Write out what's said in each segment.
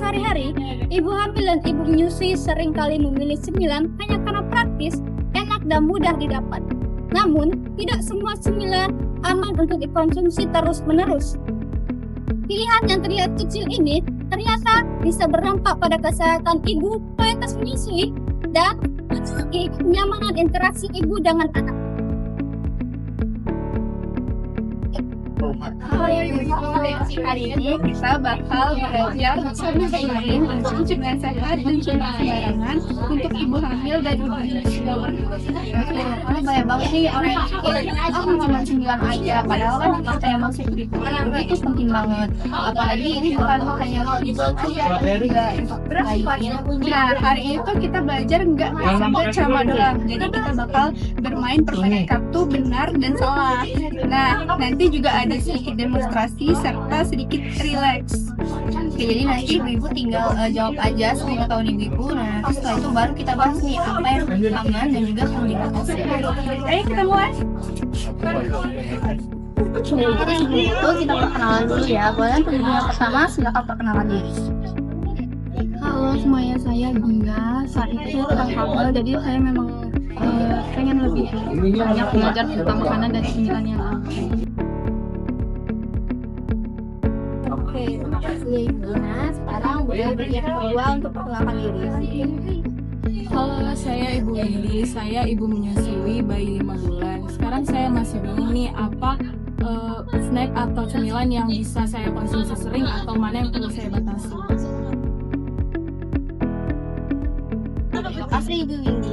sehari-hari, ibu hamil dan ibu menyusui seringkali memilih cemilan hanya karena praktis, enak dan mudah didapat. Namun, tidak semua cemilan aman untuk dikonsumsi terus-menerus. Pilihan yang terlihat kecil ini ternyata bisa berdampak pada kesehatan ibu, kualitas menyusui, dan kenyamanan interaksi ibu dengan anak. Hari ini kita bakal belajar mengenai cemilan sehat dan cemilan sembarangan untuk ibu hamil dan ibu menyusui. Karena banyak banget nih orang yang cuma cemilan aja, padahal kan kita yang masuk itu penting banget. Apalagi ini bukan hanya ibu juga Nah, hari ini tuh kita belajar nggak sampai sama doang. Jadi kita bakal bermain permainan kartu benar dan salah. Nah, nanti juga ada sedikit demonstrasi serta sedikit relax. Oke, jadi nanti ibu-ibu tinggal jawab aja sepengetahuan ibu-ibu. Nah, setelah itu baru kita bahas nih apa yang aman dan juga perlu dibatasi. Ayo kita mulai. Jadi sebelum itu kita perkenalan dulu ya. Boleh untuk ibu yang pertama silakan perkenalan diri. Halo semuanya, saya Gina. Saat itu sedang hamil, jadi saya memang pengen lebih banyak belajar tentang makanan dan cemilan yang aman. Oke, terima kasih Ibu. Nah, sekarang boleh beri peluang untuk perkenalkan diri. Halo, saya Ibu Windy, saya ibu menyusui bayi 5 bulan. Sekarang saya masih bingung nih apa snack atau cemilan yang bisa saya konsumsi sering atau mana yang perlu saya batasi. Terima kasih Ibu Windy.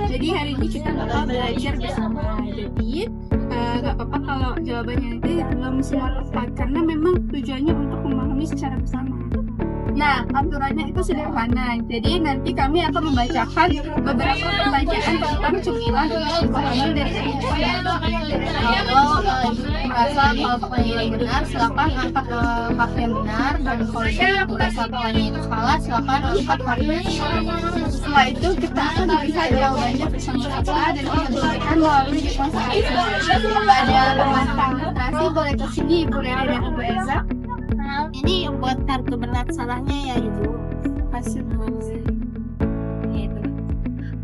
Jadi hari ini kita bakal belajar bersama. Jadi nggak apa-apa kalau jawabannya itu belum semua tepat, karena memang tujuannya untuk memahami secara bersama. Nah, aturannya itu sederhana. Jadi nanti kami akan membacakan beberapa pertanyaan tentang cemilan untuk ibu hamil dan ibu Kalau ibu merasa kalau pertanyaan benar, silakan angkat kartu yang benar, dan kalau ibu merasa pertanyaan itu salah, silakan angkat kartu yang salah. Setelah itu kita akan melihat jawabannya bersama-sama dan diberikan melalui demonstrasi. Pada demonstrasi boleh ke sini Ibu Rere dan Ibu Eza. Ini yang buat kartu benar salahnya ya Ibu. Kasih Gitu.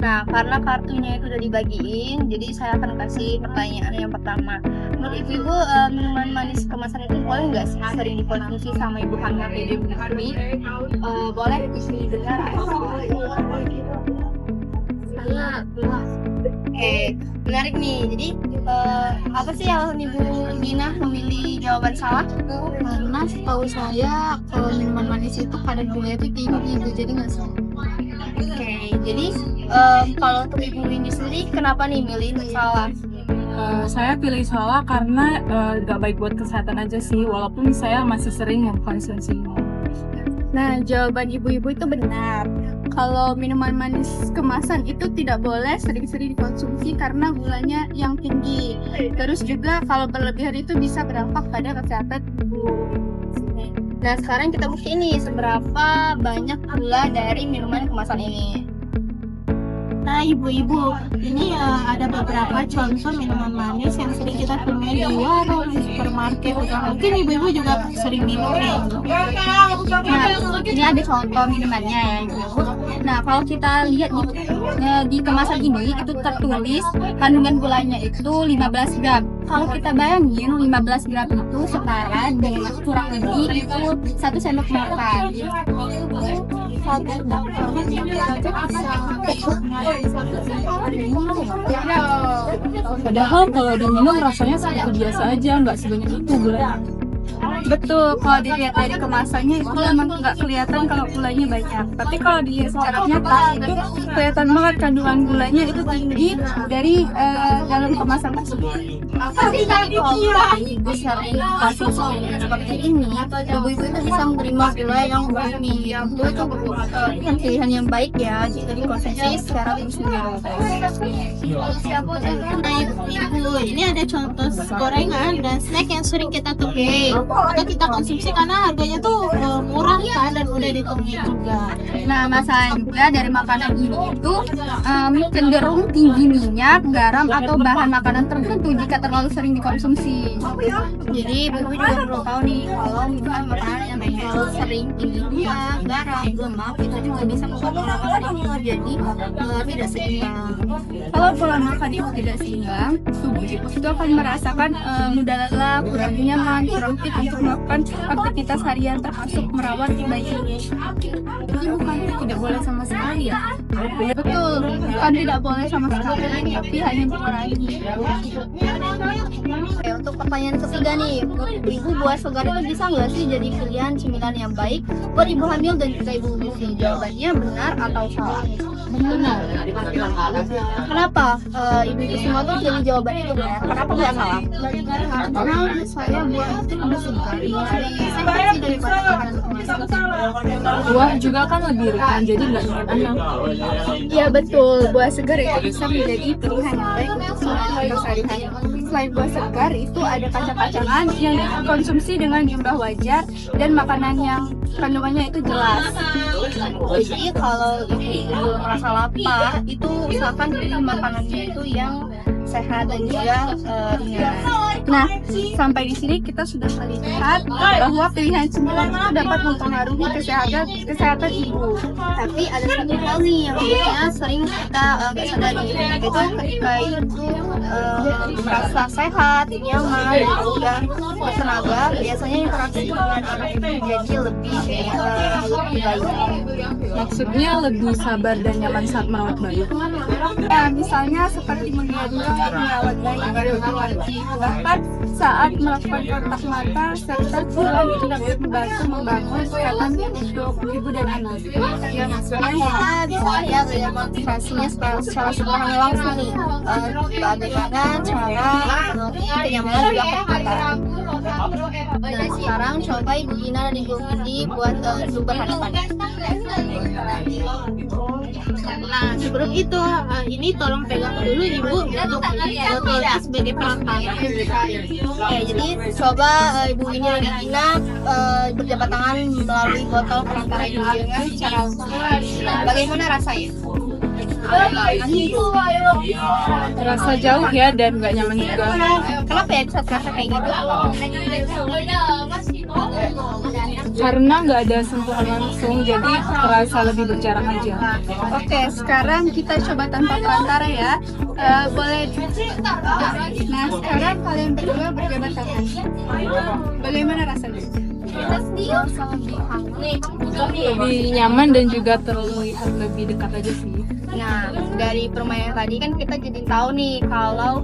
Nah, karena kartunya itu udah dibagiin, jadi saya akan kasih pertanyaan yang pertama. Menurut ibu-ibu, minuman manis kemasan itu boleh nggak sih sering dikonsumsi sama ibu hamil dan ibu menyusui? Boleh didengar atau salah? Oke, menarik nih. Jadi apa sih alasan Ibu Gina memilih jawaban salah? Karena setahu saya kalau minuman manis itu kadar gula itu tinggi, jadi nggak salah. Oke, jadi kalau untuk Ibu Windy sendiri, kenapa nih milih salah? Saya pilih salah karena gak baik buat kesehatan aja sih, walaupun saya masih sering mengkonsumsinya. Nah, jawaban ibu-ibu itu benar. Kalau minuman manis kemasan itu tidak boleh sering-sering dikonsumsi karena gulanya yang tinggi. Terus juga kalau berlebihan itu bisa berdampak pada kesehatan ibu. Nah, sekarang kita buktiin nih seberapa banyak gula dari minuman kemasan ini. Nah, ibu-ibu, ini ada beberapa contoh minuman manis yang sering kita temui di warung, di supermarket. Mungkin ibu-ibu juga sering minum nih. Nah, ini ada contoh minumannya ya Ibu. Nah, kalau kita lihat di kemasan ini itu tertulis kandungan gulanya itu 15 gram. Kalau kita bayangin 15 gram itu setara dengan kurang lebih itu 1 sendok makan. Padahal kalau diminum rasanya seperti biasa aja, nggak sebanyak itu gulanya. Betul, kalau dilihat dari kemasannya itu memang nggak kelihatan kalau gulanya banyak. Tapi kalau dilihat secara nyata itu kelihatan banget kandungan gulanya itu tinggi dari dalam kemasan tersebut. Kalau ibu sering konsumsi seperti ini, ibu-ibu itu bisa menerima gula yang tinggi. Itu kan pilihan yang baik ya jika dikonsumsi secara terus-menerus. Nah, ibu, ini ada contoh gorengan dan snack yang sering kita temui. untuk kita konsumsi karena harganya tuh murah kan dan mudah ditemui juga. Nah, masalahnya dari makanan ini itu cenderung tinggi minyak, garam atau bahan makanan tertentu jika terlalu sering dikonsumsi. Jadi ibu juga perlu tahu nih kalau misalnya makanan yang terlalu sering tinggi minyak, garam, lemak itu juga bisa membuat pola makan itu jadi tidak seimbang. Kalau pola makan itu tidak seimbang, tubuh itu akan merasakan mudah lelah, kurang nyaman, kurang fit untuk melakukan aktivitas harian termasuk merawat bayi. Jadi bukan tidak boleh sama sekali ya? Betul, bukan tidak boleh sama sekali, tapi hanya mengurangi. Oke, untuk pertanyaan ketiga nih, menurut ibu buah segar itu bisa nggak sih jadi pilihan cemilan yang baik buat ibu hamil dan juga ibu menyusui? Jawabannya benar atau salah? Benar. Kenapa ibu semua tuh jadi jawaban itu benar? Kenapa nggak salah? Karena saya buah itu lebih segar, lebih daripada makanan kemasan. Buah juga kan lebih ringan, jadi nggak bikin anak. Iya betul, buah segar itu bisa menjadi pilihan yang baik untuk sehari-hari. Selain buah segar, itu ada kacang-kacangan yang dikonsumsi dengan jumlah wajar dan makanan yang kandungannya itu jelas. Jadi kalau ibu merasa lapar, itu usahakan pilih makanannya itu yang sehat dan juga ringan. Nah, sampai di sini kita sudah melihat bahwa pilihan cemilan itu dapat mempengaruhi kesehatan ibu. Tapi ada satu hal nih yang biasanya sering kita nggak sadari, itu ketika ibu merasa sehat, nyaman, dan bertenaga, biasanya interaksi dengan anak itu menjadi lebih baik. Maksudnya lebih sabar dan nyaman saat merawat bayi. Ya, misalnya seperti menggendong, merawat bayi, bahkan saat melakukan kontak mata serta tulang itu dapat membantu membangun kesehatan untuk ibu dan anak. Ya, maksudnya kita bisa lihat demonstrasinya secara sederhana langsung nih, bagaimana cara kenyamanan juga kecepatan. Nah, sekarang coba Ibu Ina dan Ibu Vindi buat duduk berhadapan. Nah, sebelum itu, ini tolong pegang dulu ibu untuk botolnya sebagai perantara. Oke, jadi coba Ibu Ina dan Ibu Ina berjabat tangan melalui botol perantara ini dengan cara langsung. Bagaimana rasanya? Terasa jauh ya dan nggak nyaman juga. Kenapa ya bisa terasa kayak gitu? Karena nggak ada sentuhan langsung, jadi terasa lebih berjarak aja. Oke, sekarang kita coba tanpa perantara ya. Boleh. Nah, sekarang kalian berdua berjabat tangan. Bagaimana rasanya? Lebih nyaman dan juga terlihat lebih dekat aja sih. Nah, dari permainan tadi kan kita jadi tahu nih kalau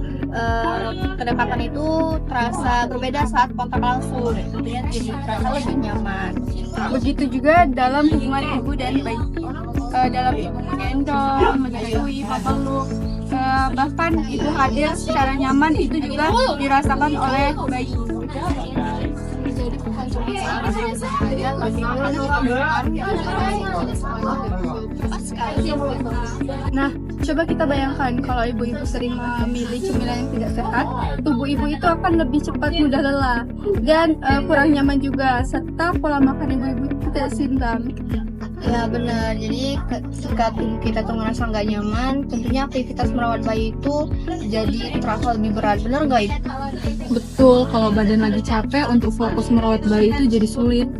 kedekatan itu terasa berbeda saat kontak langsung. Tentunya jadi terasa lebih nyaman. Begitu juga dalam hubungan ibu dan bayi. Dalam ibu menggendong, menyusui, memeluk, bahkan ibu hadir secara nyaman itu juga dirasakan oleh bayi. Nah, coba kita bayangkan kalau ibu-ibu sering memilih cemilan yang tidak sehat, tubuh ibu itu akan lebih cepat mudah lelah dan kurang nyaman juga, serta pola makan ibu-ibu tidak seimbang. Ya benar, jadi ketika tubuh kita tuh merasa nggak nyaman, tentunya aktivitas merawat bayi itu jadi terasa lebih berat, benar nggak Ibu? Betul, kalau badan lagi capek untuk fokus merawat bayi itu jadi sulit.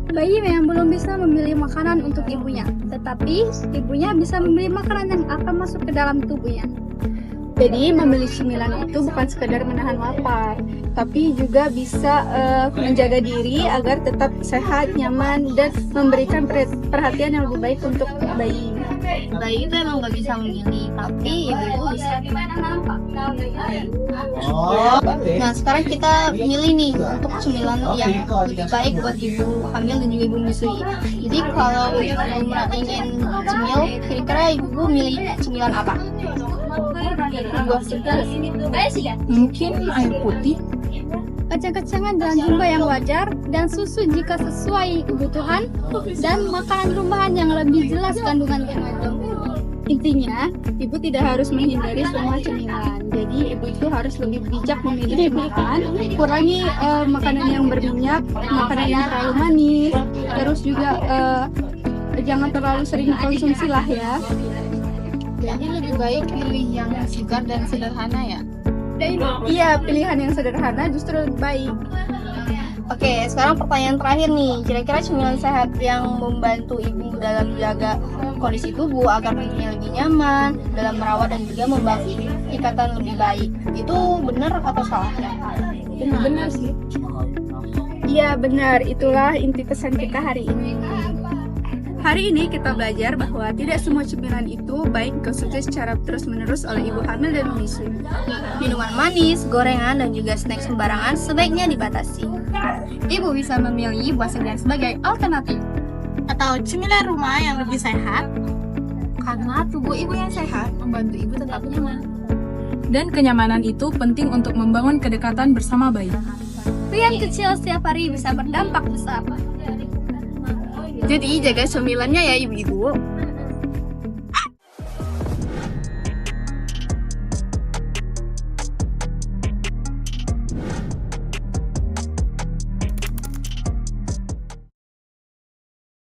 Bayi memang belum bisa memilih makanan untuk ibunya, tetapi ibunya bisa memilih makanan yang akan masuk ke dalam tubuhnya. Jadi memilih cemilan itu bukan sekedar menahan lapar, tapi juga bisa menjaga diri agar tetap sehat, nyaman, dan memberikan perhatian yang lebih baik untuk bayi. Bayi itu emang nggak bisa memilih, tapi ibu bisa. Nah, sekarang kita milih nih untuk cemilan yang lebih baik buat ibu hamil dan juga ibu menyusui. Jadi kalau ibu ingin cemil, kira-kira ibu milih cemilan apa? Mungkin air putih. Kacang-kacangan dalam jumlah yang wajar dan susu jika sesuai kebutuhan dan makanan rumahan yang lebih jelas kandungannya. Intinya, ibu tidak harus menghindari semua cemilan. Jadi, ibu itu harus lebih bijak memilih cemilan, kurangi makanan yang berminyak, makanan yang terlalu manis, terus juga jangan terlalu sering konsumsi lah ya. Jadi lebih baik pilih yang segar dan sederhana ya. Iya, pilihan yang sederhana justru lebih baik. Oke, sekarang pertanyaan terakhir nih. Kira-kira cemilan sehat yang membantu ibu dalam menjaga kondisi tubuh agar tubuhnya lebih nyaman, dalam merawat dan juga membangun ikatan lebih baik. Itu benar atau salah? Benar sih. Iya, benar. Itulah inti pesan kita hari ini. Hari ini kita belajar bahwa tidak semua cemilan itu baik dikonsumsi secara terus-menerus oleh ibu hamil dan menyusui. Minuman manis, gorengan, dan juga snack sembarangan sebaiknya dibatasi. Ibu bisa memilih buah segar sebagai alternatif atau cemilan rumah yang lebih sehat karena tubuh ibu yang sehat membantu ibu tetap nyaman. Dan kenyamanan itu penting untuk membangun kedekatan bersama bayi. Pilihan kecil setiap hari bisa berdampak besar. Jadi jaga cemilannya ya ibu-ibu.